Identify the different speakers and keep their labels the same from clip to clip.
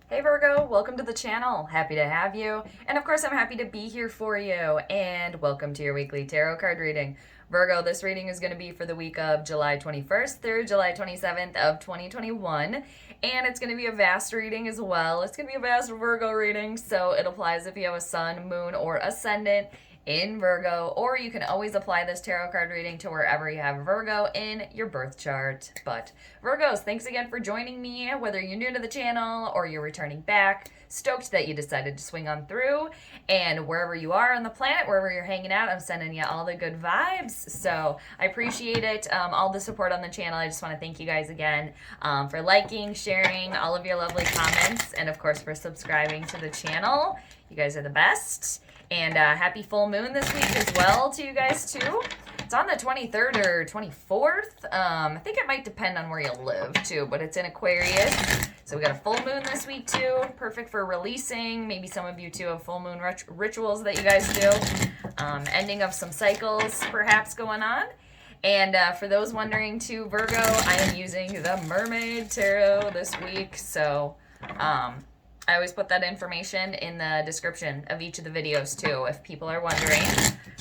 Speaker 1: Hey Virgo, welcome to the channel. Happy to have you. And of course, I'm happy to be here for you. And welcome to your weekly tarot card reading. Virgo, this reading is going to be for the week of July 21st through July 27th of 2021. And it's going to be a vast reading as well. It's going to be a vast Virgo reading, so it applies if you have a sun, moon, or ascendant in Virgo, or you can always apply this tarot card reading to wherever you have Virgo in your birth chart. But Virgos, thanks again for joining me, whether you're new to the channel or you're returning back. Stoked that you decided to swing on through, and wherever you are on the planet, wherever you're hanging out, I'm sending you all the good vibes. So I appreciate it, all the support on the channel. I just want to thank you guys again for liking, sharing, all of your lovely comments, and of course for subscribing to the channel. You guys are the best. And happy full moon this week as well to you guys too. It's on the 23rd or 24th. I think it might depend on where you live too, but it's in Aquarius. So we got a full moon this week too. Perfect for releasing. Maybe some of you too have full moon rituals that you guys do. Ending of some cycles perhaps going on. And for those wondering too, Virgo, I am using the Mermaid Tarot this week. So I always put that information in the description of each of the videos too, if people are wondering.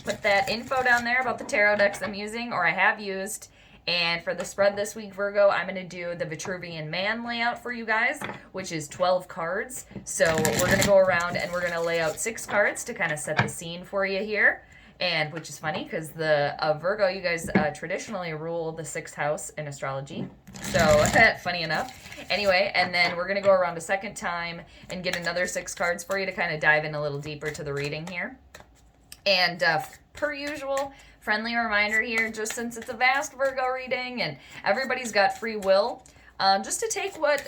Speaker 1: Put that info down there about the tarot decks I'm using or I have used. And for the spread this week, Virgo, I'm going to do the Vitruvian Man layout for you guys, which is 12 cards. So we're going to go around and we're going to lay out 6 cards to kind of set the scene for you here. And which is funny because the Virgo, you guys traditionally rule the 6th house in astrology. So funny enough. Anyway, and then we're going to go around a second time and get another 6 cards for you to kind of dive in a little deeper to the reading here. And per usual, friendly reminder here, just since it's a vast Virgo reading and everybody's got free will, just to take what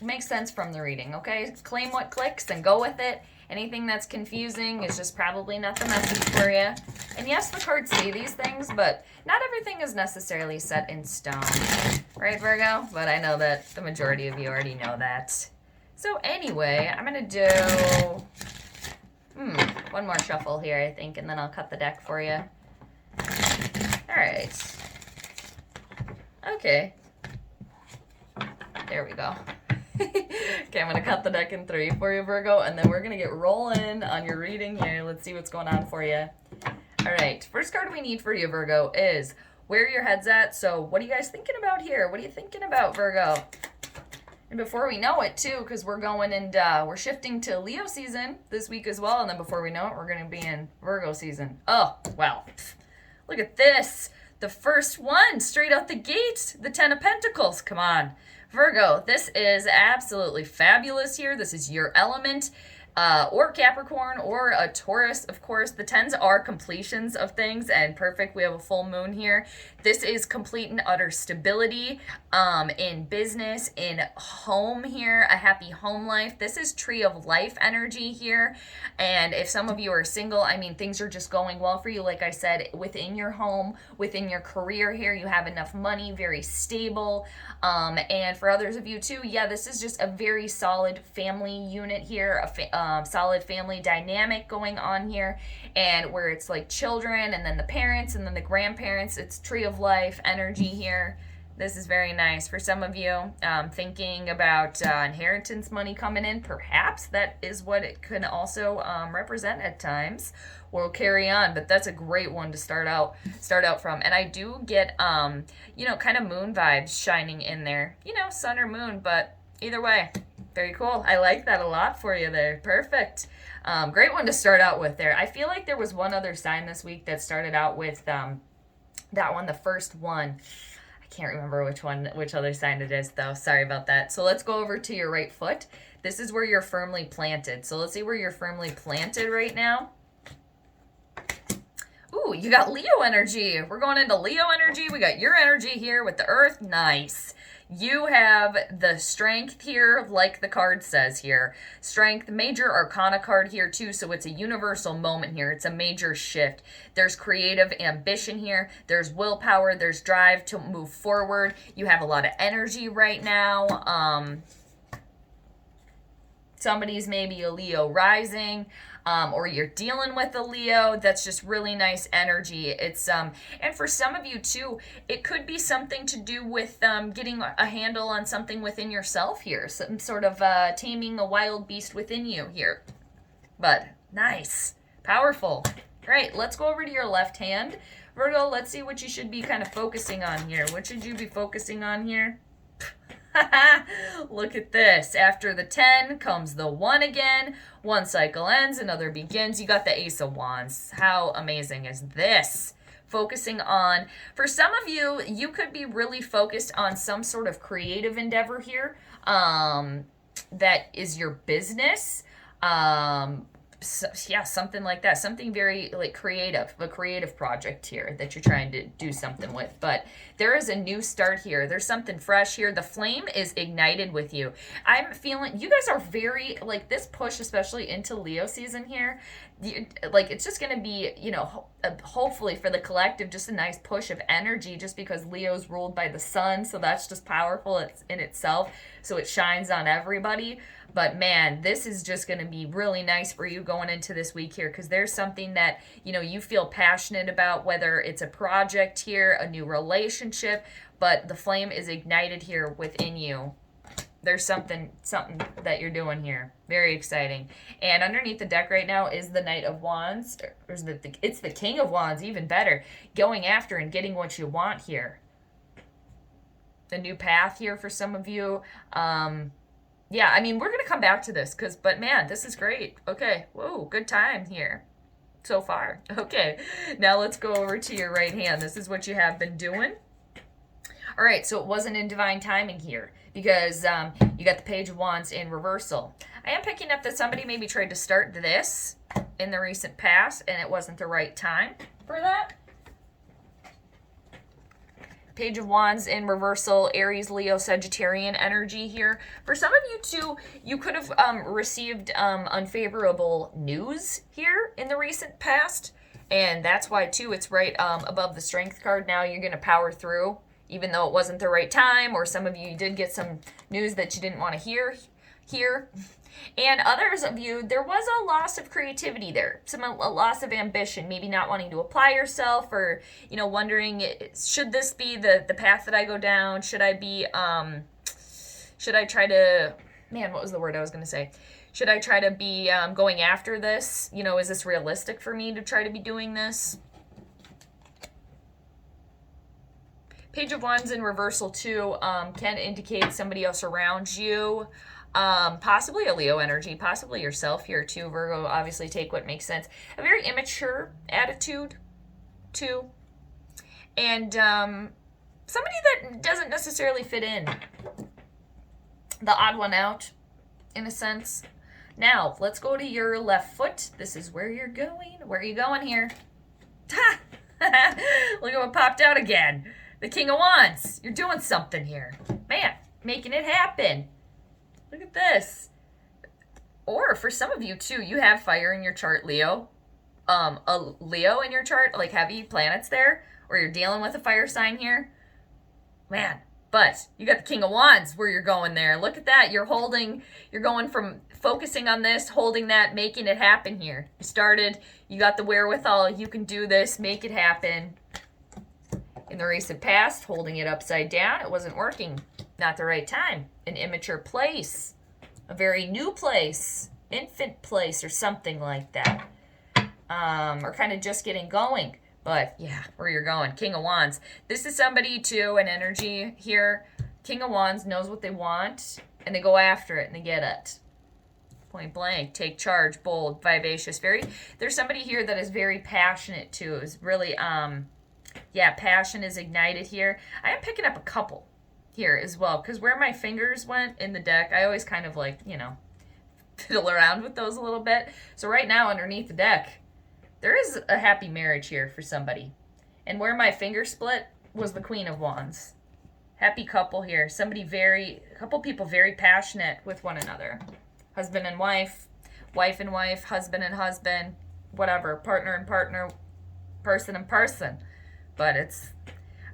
Speaker 1: makes sense from the reading, okay? Claim what clicks and go with it. Anything that's confusing is just probably not the message for you. And yes, the cards say these things, but not everything is necessarily set in stone. Right, Virgo? But I know that the majority of you already know that. So anyway, I'm going to do one more shuffle here, I think, and then I'll cut the deck for you. All right. Okay. There we go. Okay, I'm going to cut the deck in 3 for you, Virgo, and then we're going to get rolling on your reading here. Let's see what's going on for you. All right, first card we need for you, Virgo, is where your head's at. So what are you guys thinking about here? What are you thinking about, Virgo? And before we know it, too, because we're going and we're shifting to Leo season this week as well, and then before we know it, we're going to be in Virgo season. Oh, wow. Look at this. The first one, straight out the gate, the 10 of Pentacles. Come on. Virgo, this is absolutely fabulous here. This is your element, or Capricorn, or a Taurus. Of course, the 10s are completions of things, and perfect. We have a full moon here. This is complete and utter stability in business, in home here, a happy home life. This is tree of life energy here. And if some of you are single, I mean, things are just going well for you. Like I said, within your home, within your career here, you have enough money, very stable. And for others of you too, yeah, this is just a very solid family unit here, a solid family dynamic going on here, and where it's like children and then the parents and then the grandparents. It's tree of life energy here. This is very nice. For some of you, thinking about inheritance money coming in, perhaps that is what it can also represent at times. We'll carry on, but that's a great one to start out from. And I do get, kind of moon vibes shining in there. Sun or moon, but either way, very cool. I like that a lot for you there. Perfect. Great one to start out with there. I feel like there was one other sign this week that started out with that one, the first one. Can't remember which other sign it is though. Sorry about that. So let's go over to your right foot. This is where you're firmly planted. So let's see where you're firmly planted right now. Ooh, you got Leo energy. We're going into Leo energy. We got your energy here with the earth. Nice. You have the strength here, like the card says here. Strength, major arcana card here too, so it's a universal moment here. It's a major shift. There's creative ambition here. There's willpower. There's drive to move forward. You have a lot of energy right now. Somebody's maybe a Leo rising, or you're dealing with a Leo. That's just really nice energy. It's and for some of you too, it could be something to do with getting a handle on something within yourself here, some sort of taming a wild beast within you here. But nice, powerful. Great. Let's go over to your left hand, Virgo. Let's see what you should be kind of focusing on here. What should you be focusing on here? Look at this. After the 10 comes the 1 again. One cycle ends, another begins. You got the Ace of Wands. How amazing is this? Focusing on, for some of you, you could be really focused on some sort of creative endeavor here. That is your business. Yeah, something like that. Something very like creative, a creative project here that you're trying to do something with. But there is a new start here. There's something fresh here. The flame is ignited with you. I'm feeling you guys are very like this push, especially into Leo season here. Like it's just going to be, you know, hopefully for the collective, just a nice push of energy just because Leo's ruled by the sun. So that's just powerful in itself. So it shines on everybody. But man, this is just going to be really nice for you going into this week here because there's something that, you know, you feel passionate about, whether it's a project here, a new relationship, but the flame is ignited here within you. There's something that you're doing here. Very exciting. And underneath the deck right now is the Knight of Wands. Or is it's the King of Wands, even better. Going after and getting what you want here. The new path here for some of you. Yeah, I mean, we're going to come back to this, but man, this is great. Okay, whoa, good time here so far. Okay, now let's go over to your right hand. This is what you have been doing. All right, so it wasn't in divine timing here because you got the Page of Wands in reversal. I am picking up that somebody maybe tried to start this in the recent past, and it wasn't the right time for that. Page of Wands in reversal, Aries, Leo, Sagittarian energy here. For some of you too, you could have received unfavorable news here in the recent past. And that's why too, it's right above the Strength card. Now you're going to power through, even though it wasn't the right time. Or some of you did get some news that you didn't want to hear here. And others of you, there was a loss of creativity there, a loss of ambition, maybe not wanting to apply yourself or, you know, wondering, should this be the path that I go down? Should I be, should I try to, man, what was the word I was going to say? Should I try to be going after this? You know, is this realistic for me to try to be doing this? Page of Wands in reversal too can indicate somebody else around you. Possibly a Leo energy, possibly yourself here too, Virgo. Obviously take what makes sense. A very immature attitude too. And somebody that doesn't necessarily fit in. The odd one out, in a sense. Now, let's go to your left foot. This is where you're going. Where are you going here? Ha! Look at what popped out again. The King of Wands. You're doing something here. Man, making it happen. Look at this. Or for some of you too, you have fire in your chart, Leo. A Leo in your chart, like heavy planets there, or you're dealing with a fire sign here. Man, but you got the King of Wands where you're going there. Look at that. You're going from focusing on this, holding that, making it happen here. You started, you got the wherewithal, you can do this, make it happen. In the recent past, holding it upside down, it wasn't working. Not the right time. An immature place. A very new place. Infant place or something like that. Or kind of just getting going. But yeah, where you're going. King of Wands. This is somebody too, an energy here. King of Wands knows what they want. And they go after it and they get it. Point blank. Take charge. Bold. Vivacious. There's somebody here that is very passionate too. Is really, yeah, passion is ignited here. I am picking up a couple here as well, because where my fingers went in the deck, I always kind of like, you know, fiddle around with those a little bit. So right now underneath the deck, there is a happy marriage here for somebody. And where my finger split was the Queen of Wands. Happy couple here. A couple people very passionate with one another. Husband and wife and wife, husband and husband, whatever, partner and partner, person and person. But it's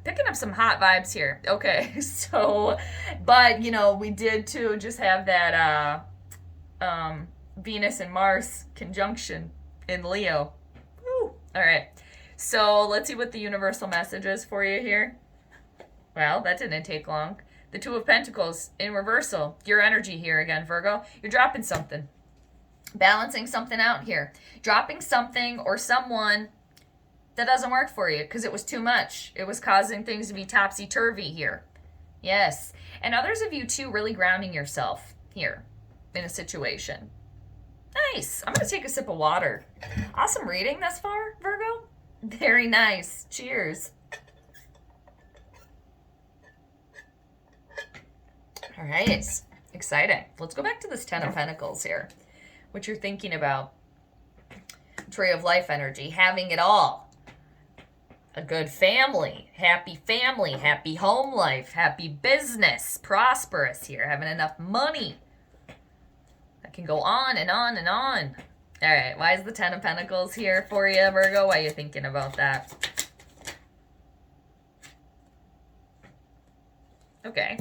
Speaker 1: picking up some hot vibes here. Okay, so, but, you know, we did, too, just have that Venus and Mars conjunction in Leo. Woo. All right. So let's see what the universal message is for you here. Well, that didn't take long. The Two of Pentacles in reversal. Your energy here again, Virgo. You're dropping something. Balancing something out here. Dropping something or someone that doesn't work for you because it was too much. It was causing things to be topsy-turvy here. Yes. And others of you, too, really grounding yourself here in a situation. Nice. I'm going to take a sip of water. Awesome reading thus far, Virgo. Very nice. Cheers. All right. Exciting. Let's go back to this Ten of Pentacles here. What you're thinking about. Tree of Life energy. Having it all. A good family. Happy home life. Happy business. Prosperous here. Having enough money. That can go on and on and on. All right. Why is the Ten of Pentacles here for you, Virgo? Why are you thinking about that? Okay.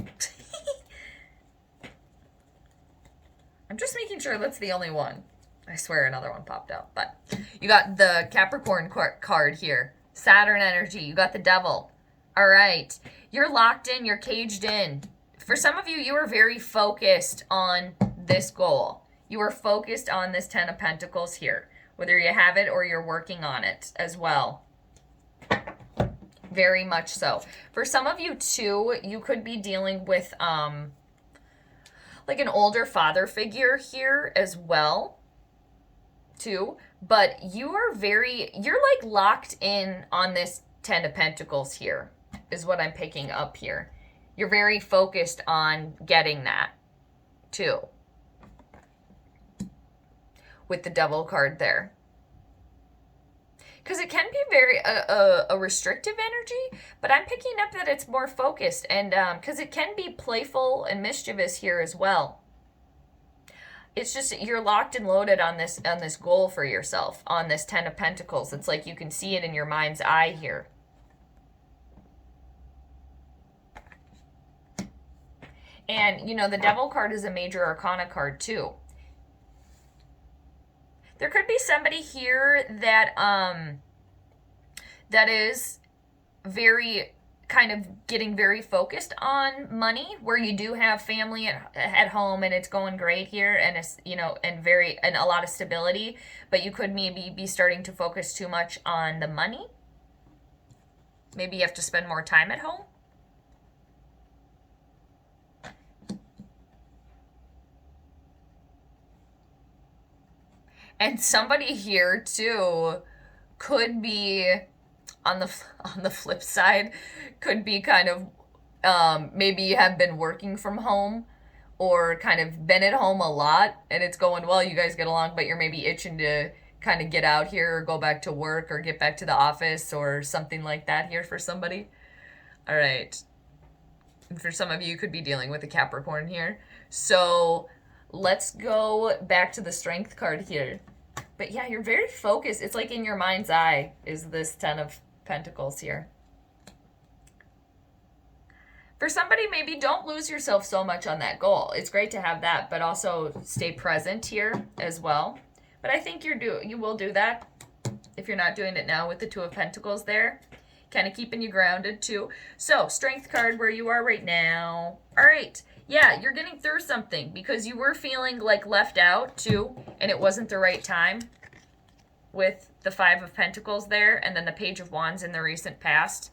Speaker 1: I'm just making sure that's the only one. I swear another one popped out. But you got the Capricorn card here. Saturn energy. You got the Devil. All right. You're locked in. You're caged in. For some of you, you are very focused on this goal. You are focused on this Ten of Pentacles here. Whether you have it or you're working on it as well. Very much so. For some of you, too, you could be dealing with like an older father figure here as well, too. But you're like locked in on this Ten of Pentacles here, is what I'm picking up here. You're very focused on getting that, too. With the Devil card there. Because it can be very a restrictive energy, but I'm picking up that it's more focused, and because it can be playful and mischievous here as well. It's just you're locked and loaded on this goal for yourself, on this Ten of Pentacles. It's like you can see it in your mind's eye here. And, you know, the Devil card is a major arcana card, too. There could be somebody here that that is very kind of getting very focused on money, where you do have family at home and it's going great here, and it's, you know, and a lot of stability, but you could maybe be starting to focus too much on the money. Maybe you have to spend more time at home. And somebody here, too, could be, on the flip side, could be kind of, maybe you have been working from home or kind of been at home a lot and it's going well, you guys get along, but you're maybe itching to kind of get out here or go back to work or get back to the office or something like that here for somebody. All right. And for some of you, you could be dealing with a Capricorn here. So let's go back to the Strength card here. But yeah, you're very focused. It's like in your mind's eye is this Ten of Pentacles here. For somebody, maybe don't lose yourself so much on that goal. It's great to have that, but also stay present here as well. But I think you will do that if you're not doing it now with the Two of Pentacles there. Kind of keeping you grounded too. So, Strength card where you are right now. All right. Yeah, you're getting through something because you were feeling like left out too, and it wasn't the right time with the Five of Pentacles there, and then the Page of Wands in the recent past.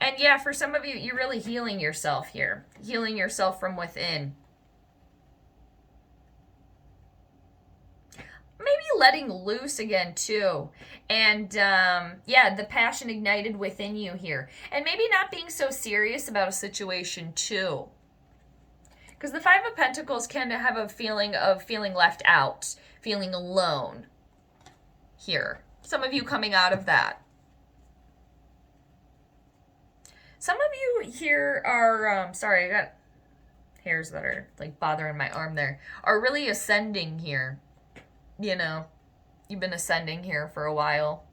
Speaker 1: And yeah, for some of you, you're really healing yourself here. Healing yourself from within. Maybe letting loose again too. And yeah, the passion ignited within you here. And maybe not being so serious about a situation too. Because the Five of Pentacles can have a feeling of feeling left out, feeling alone here. Some of you coming out of that. Some of you here are, sorry, I got hairs that are like bothering my arm there, are really ascending here. You know, you've been ascending here for a while.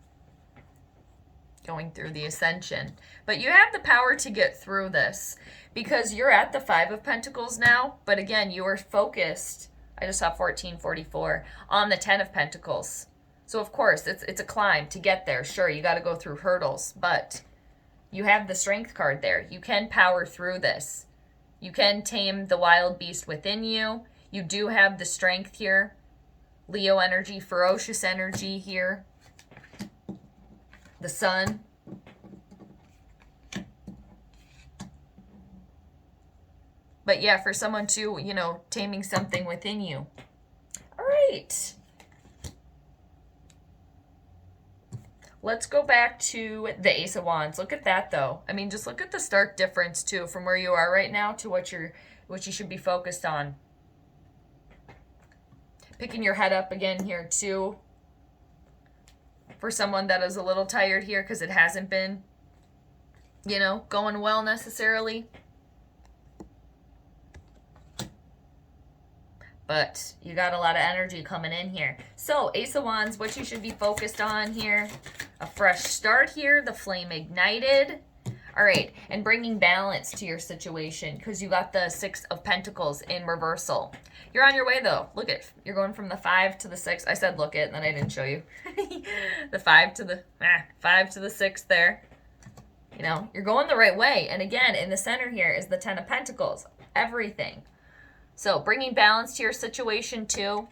Speaker 1: Going through the ascension. But you have the power to get through this because you're at the Five of Pentacles now. But again, you are focused. I just saw 1444 on the 10 of Pentacles. So of course, it's a climb to get there. Sure, you got to go through hurdles, but you have the strength card there. You can power through this. You can tame the wild beast within you. You do have the strength here. Leo energy, ferocious energy here. The sun. But yeah, for someone to, you know, taming something within you. All right. Let's go back to the Ace of Wands. Look at that, though. I mean, just look at the stark difference, too, from where you are right now to what you should be focused on. Picking your head up again here, too. For someone that is a little tired here because it hasn't been, you know, going well necessarily. But you got a lot of energy coming in here. So, Ace of Wands, what you should be focused on here. A fresh start here. The flame ignited. All right. And bringing balance to your situation because you got the 6 of Pentacles in reversal. You're on your way, though. Look at, you're going from the 5 to the 6. I said look at, and then I didn't show you. The 5 to the 6 there. You know, you're going the right way. And again, in the center here is the 10 of Pentacles. Everything. So, bringing balance to your situation, too.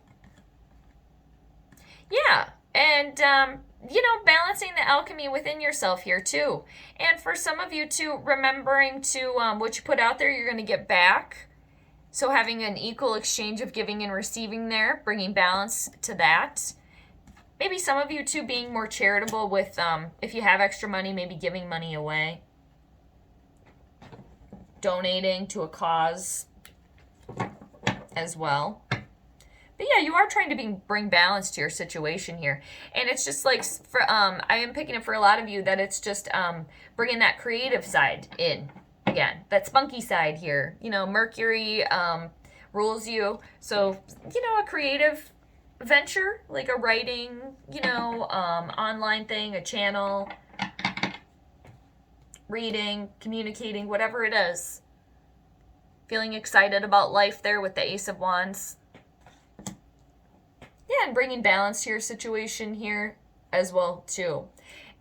Speaker 1: Yeah. And, you know, balancing the alchemy within yourself here, too. And for some of you, too, remembering to what you put out there, you're going to get back. So, having an equal exchange of giving and receiving there, bringing balance to that. Maybe some of you, too, being more charitable with, if you have extra money, maybe giving money away. Donating to a cause as well. But yeah, you are trying to bring balance to your situation here. And it's just like, for I am picking up for a lot of you that it's just bringing that creative side in again. That spunky side here. You know, Mercury rules you. So, you know, a creative venture, like a writing, you know, online thing, a channel, reading, communicating, whatever it is. Feeling excited about life there with the Ace of Wands. Yeah, and bringing balance to your situation here as well, too.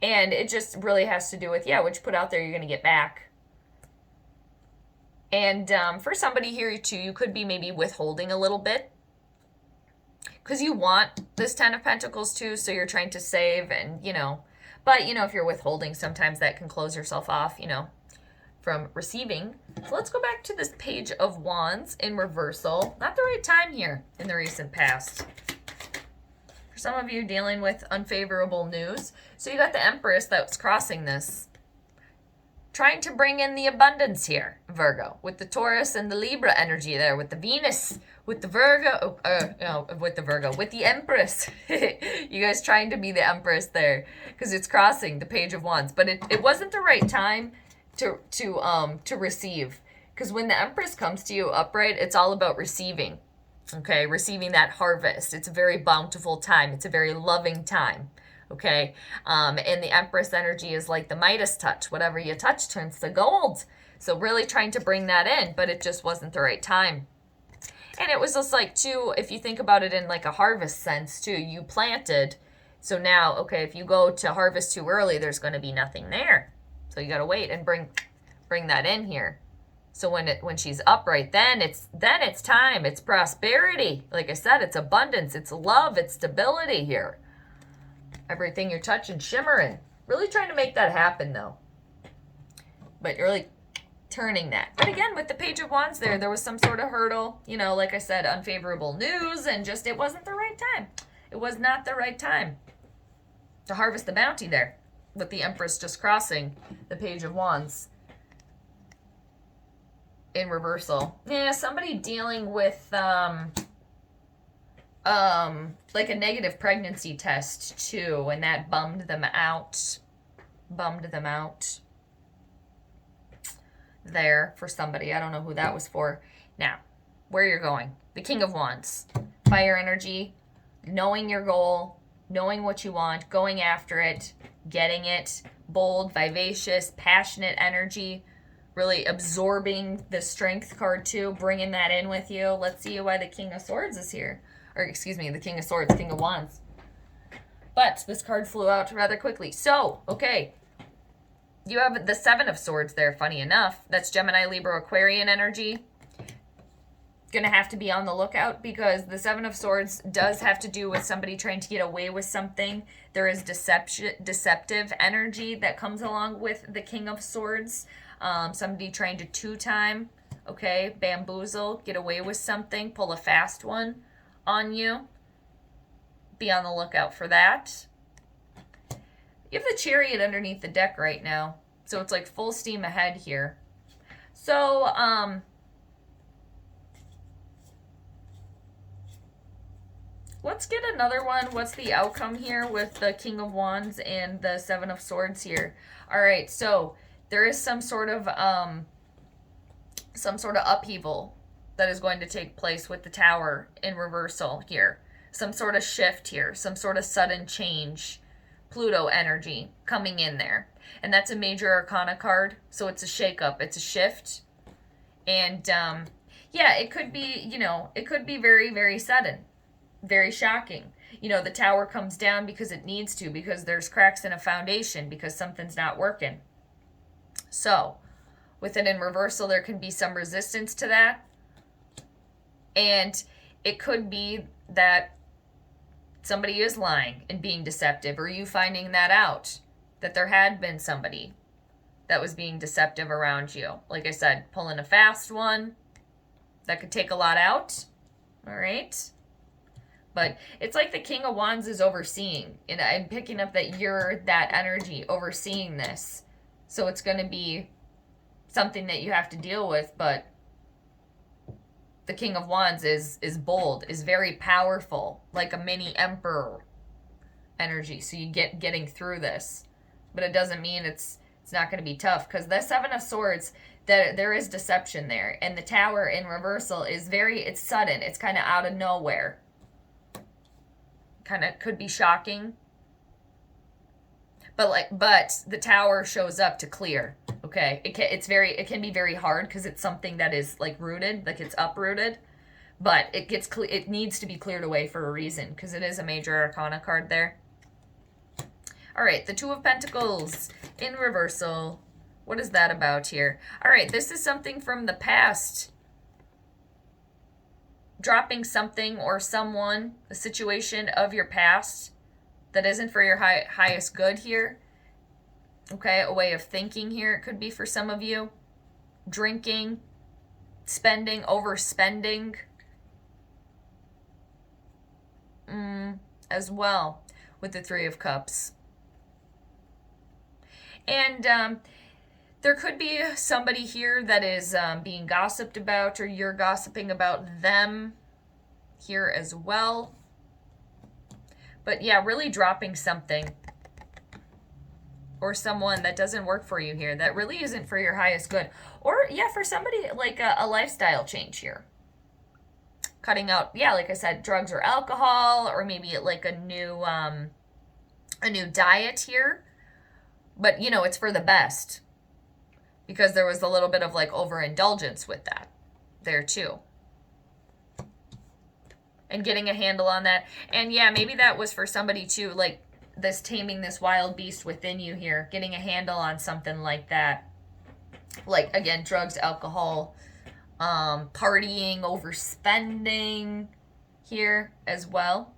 Speaker 1: And it just really has to do with, yeah, what you put out there, you're going to get back. And for somebody here, too, you could be maybe withholding a little bit. Because you want this 10 of Pentacles, too, so you're trying to save and, you know. But, you know, if you're withholding, sometimes that can close yourself off, you know, from receiving. So let's go back to this Page of Wands in reversal. Not the right time here in the recent past. For some of you dealing with unfavorable news. So you got the Empress that's crossing this. Trying to bring in the abundance here, Virgo. With the Taurus and the Libra energy there. With the Venus. With the Virgo. With the Empress. You guys trying to be the Empress there. Because it's crossing the Page of Wands. But it wasn't the right time to receive. Because when the Empress comes to you upright, it's all about receiving. Okay, receiving that harvest. It's a very bountiful time. It's a very loving time. Okay, and the Empress energy is like the Midas touch. Whatever you touch turns to gold. So really trying to bring that in, but it just wasn't the right time. And it was just like, too, if you think about it in like a harvest sense, too, you planted. So now, okay, if you go to harvest too early, there's going to be nothing there. So you got to wait and bring that in here. So when she's upright, then it's time. It's prosperity. Like I said, it's abundance. It's love. It's stability here. Everything you're touching, shimmering. Really trying to make that happen, though. But you're really turning that. But again, with the Page of Wands there was some sort of hurdle. You know, like I said, unfavorable news, and just it wasn't the right time. It was not the right time to harvest the bounty there. With the Empress just crossing the Page of Wands in reversal. Yeah, somebody dealing with like a negative pregnancy test too, and that bummed them out there for somebody. I don't know who that was for. Now, where you're going. The King of Wands. Fire energy, knowing your goal, knowing what you want, going after it, getting it, bold, vivacious, passionate energy, Really absorbing the Strength card too, bringing that in with you. Let's see why the King of Swords is here. Or excuse me, the King of Swords, King of Wands. But this card flew out rather quickly. So, okay. You have the Seven of Swords there, funny enough. That's Gemini, Libra, Aquarian energy. Gonna have to be on the lookout because the Seven of Swords does have to do with somebody trying to get away with something. There is deceptive energy that comes along with the King of Swords. Somebody trying to two-time, okay, bamboozle, get away with something, pull a fast one on you. Be on the lookout for that. You have the Chariot underneath the deck right now, so it's like full steam ahead here. So, let's get another one. What's the outcome here with the King of Wands and the Seven of Swords here? All right, so there is some sort of upheaval that is going to take place with the Tower in reversal here. Some sort of shift here, some sort of sudden change. Pluto energy coming in there. And that's a major arcana card, so it's a shakeup, it's a shift. And yeah, it could be, you know, it could be very, very sudden, very shocking. You know, the Tower comes down because it needs to, because there's cracks in a foundation, because something's not working. So, with it in reversal, there can be some resistance to that. And it could be that somebody is lying and being deceptive, or you finding that out, that there had been somebody that was being deceptive around you. Like I said, pulling a fast one, that could take a lot out. All right. But it's like the King of Wands is overseeing, and I'm picking up that you're that energy overseeing this. So it's going to be something that you have to deal with, but the King of Wands is bold, is very powerful, like a mini emperor energy. So you getting through this. But it doesn't mean it's not going to be tough, because the Seven of Swords, there is deception there. And the Tower in reversal is it's sudden. It's kind of out of nowhere. Kind of could be shocking. But the Tower shows up to clear. Okay, it can be very hard because it's something that is like rooted, like it's uprooted, but it needs to be cleared away for a reason, because it is a major arcana card there. All right, the Two of Pentacles in reversal. What is that about here? All right, this is something from the past. Dropping something or someone, a situation of your past that isn't for your highest good here. Okay, a way of thinking here. It could be for some of you. Drinking, spending, overspending. As well with the Three of Cups. And there could be somebody here that is being gossiped about, or you're gossiping about them here as well. But yeah, really dropping something or someone that doesn't work for you here, that really isn't for your highest good. Or yeah, for somebody like a lifestyle change here. Cutting out, yeah, like I said, drugs or alcohol, or maybe like a new diet here. But you know, it's for the best, because there was a little bit of like overindulgence with that there too. And getting a handle on that. And yeah, maybe that was for somebody too, like this taming this wild beast within you here, getting a handle on something like that. Like, again, drugs, alcohol, partying, overspending here as well.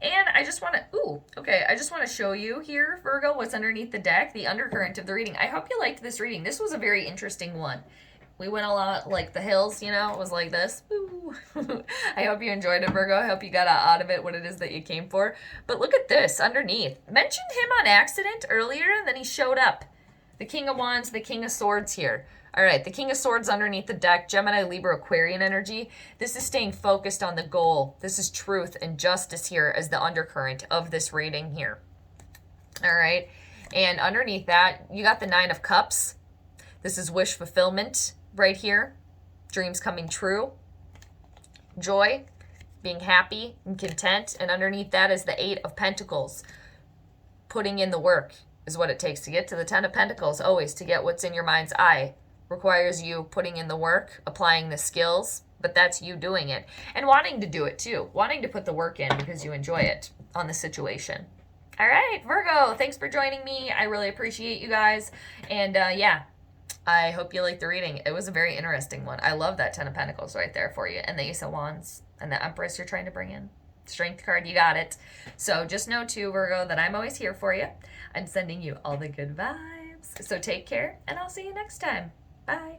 Speaker 1: And I just want to, I just want to show you here, Virgo, what's underneath the deck, the undercurrent of the reading. I hope you liked this reading. This was a very interesting one. We went a lot like the hills, you know, it was like this. I hope you enjoyed it, Virgo. I hope you got out of it what it is that you came for. But look at this underneath. Mentioned him on accident earlier, and then he showed up. The King of Wands, the King of Swords here. All right, the King of Swords underneath the deck, Gemini, Libra, Aquarian energy. This is staying focused on the goal. This is truth and justice here as the undercurrent of this reading here. All right, and underneath that, you got the Nine of Cups. This is wish fulfillment right here. Dreams coming true. Joy, being happy and content. And underneath that is the Eight of Pentacles. Putting in the work is what it takes to get to the Ten of Pentacles, always to get what's in your mind's eye. requires you putting in the work, applying the skills, but that's you doing it and wanting to do it too, wanting to put the work in because you enjoy it on the situation. All right, Virgo, thanks for joining me. I really appreciate you guys. And yeah, I hope you liked the reading. It was a very interesting one. I love that Ten of Pentacles right there for you, and the Ace of Wands, and the Empress you're trying to bring in. Strength card, you got it. So just know too, Virgo, that I'm always here for you. I'm sending you all the good vibes. So take care, and I'll see you next time. Bye.